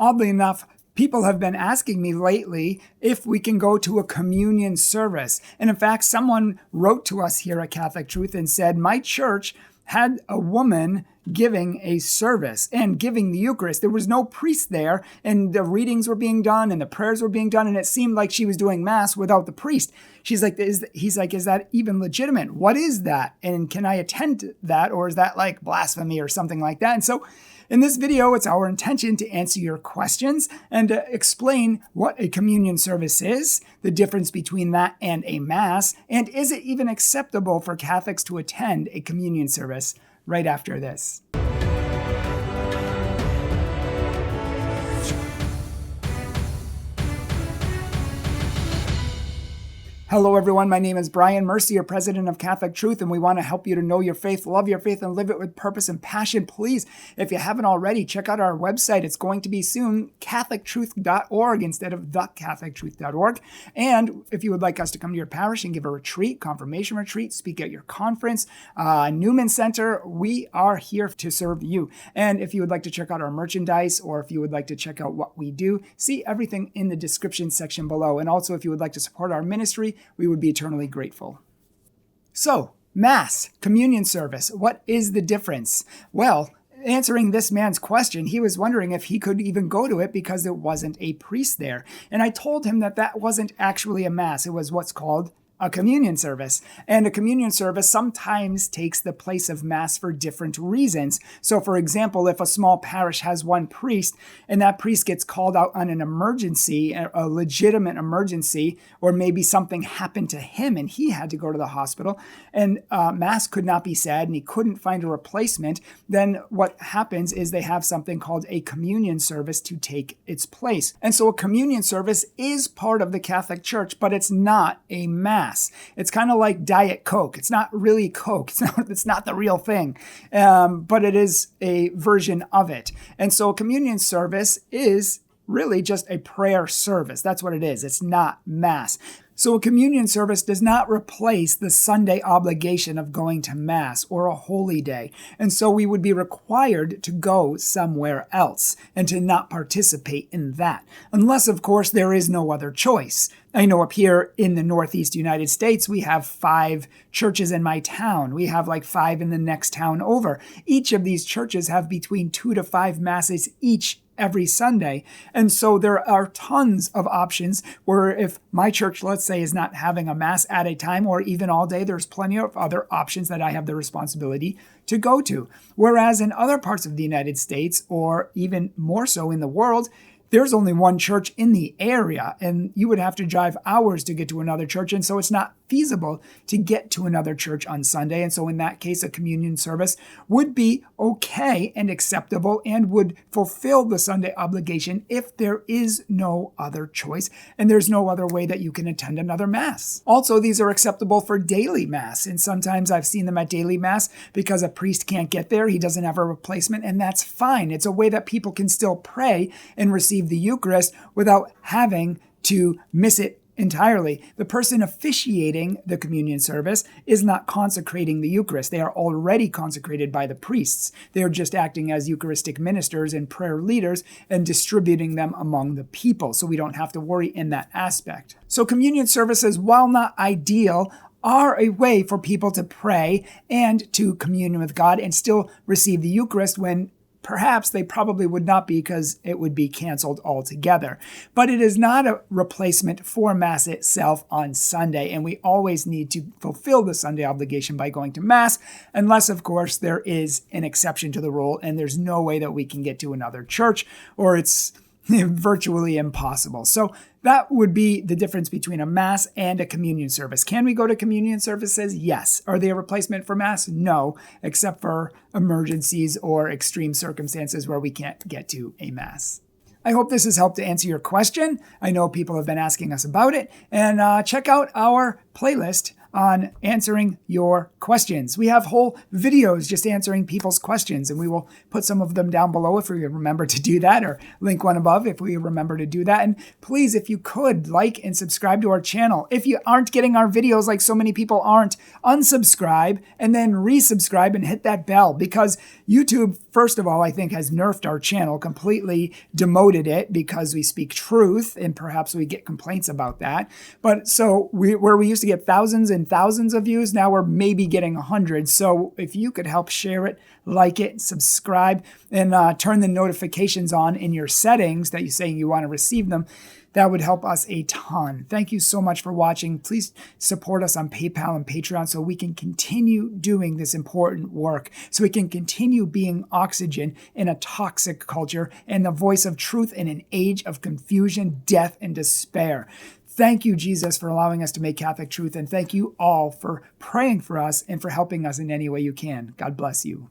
Oddly enough, people have been asking me lately if we can go to a communion service. And in fact, someone wrote to us here at Catholic Truth and said, my church had a woman giving a service and giving the Eucharist. There was no priest there, and the readings were being done and the prayers were being done, and it seemed like she was doing Mass without the priest. He's like, is that even legitimate? What is that? And can I attend to that? Or is that like blasphemy or something like that? And so in this video, it's our intention to answer your questions and to explain what a communion service is, the difference between that and a Mass, and is it even acceptable for Catholics to attend a communion service right after this. Hello, everyone. My name is Bryan Mercier, president of Catholic Truth, and we want to help you to know your faith, love your faith, and live it with purpose and passion. Please, if you haven't already, check out our website. It's going to be soon, catholictruth.org instead of thecatholictruth.org. And if you would like us to come to your parish and give a retreat, confirmation retreat, speak at your conference, Newman Center, we are here to serve you. And if you would like to check out our merchandise, or if you would like to check out what we do, see everything in the description section below. And also, if you would like to support our ministry, we would be eternally grateful. So, Mass, communion service, what is the difference? Well, answering this man's question, he was wondering if he could even go to it because there wasn't a priest there. And I told him that that wasn't actually a Mass. It was what's called a communion service. And a communion service sometimes takes the place of Mass for different reasons. So for example, if a small parish has one priest and that priest gets called out on an emergency, a legitimate emergency, or maybe something happened to him and he had to go to the hospital and Mass could not be said and he couldn't find a replacement, then what happens is they have something called a communion service to take its place. And so a communion service is part of the Catholic Church, but it's not a Mass. It's kind of like Diet Coke. It's not really Coke. It's not the real thing, but it is a version of it. And so a communion service is really just a prayer service. That's what it is. It's not Mass. So a communion service does not replace the Sunday obligation of going to Mass or a holy day. And so we would be required to go somewhere else and to not participate in that. Unless, of course, there is no other choice. I know up here in the Northeast United States, we have 5 churches in my town. We have like 5 in the next town over. Each of these churches have between 2 to 5 Masses each every Sunday. And so there are tons of options where if my church, let's say, is not having a Mass at a time or even all day, there's plenty of other options that I have the responsibility to go to. Whereas in other parts of the United States, or even more so in the world, there's only one church in the area, and you would have to drive hours to get to another church, and so it's not feasible to get to another church on Sunday. And so in that case, a communion service would be okay and acceptable and would fulfill the Sunday obligation if there is no other choice and there's no other way that you can attend another Mass. Also, these are acceptable for daily Mass, and sometimes I've seen them at daily Mass because a priest can't get there, he doesn't have a replacement, and that's fine. It's a way that people can still pray and receive the Eucharist without having to miss it entirely. The person officiating the communion service is not consecrating the Eucharist. They are already consecrated by the priests. They are just acting as Eucharistic ministers and prayer leaders and distributing them among the people. So we don't have to worry in that aspect. So communion services, while not ideal, are a way for people to pray and to commune with God and still receive the Eucharist when perhaps they probably would not be because it would be canceled altogether. But it is not a replacement for Mass itself on Sunday, and we always need to fulfill the Sunday obligation by going to Mass, unless, of course, there is an exception to the rule and there's no way that we can get to another church, or it's virtually impossible. So that would be the difference between a Mass and a communion service. Can we go to communion services? Yes. Are they a replacement for Mass? No, except for emergencies or extreme circumstances where we can't get to a Mass. I hope this has helped to answer your question. I know people have been asking us about it. And check out our playlist on answering your questions. We have whole videos just answering people's questions, and we will put some of them down below if we remember to do that, or link one above if we remember to do that. And please, if you could, like and subscribe to our channel. If you aren't getting our videos like so many people aren't, unsubscribe and then resubscribe and hit that bell, because YouTube first of all, I think has nerfed our channel, completely demoted it because we speak truth, and perhaps we get complaints about that. But so where we used to get thousands and thousands of views, now we're maybe getting 100. So if you could help share it, like it, subscribe, and turn the notifications on in your settings that you're saying you want to receive them, that would help us a ton. Thank you so much for watching. Please support us on PayPal and Patreon so we can continue doing this important work, so we can continue being oxygen in a toxic culture and the voice of truth in an age of confusion, death, and despair. Thank you, Jesus, for allowing us to make Catholic truth, and thank you all for praying for us and for helping us in any way you can. God bless you.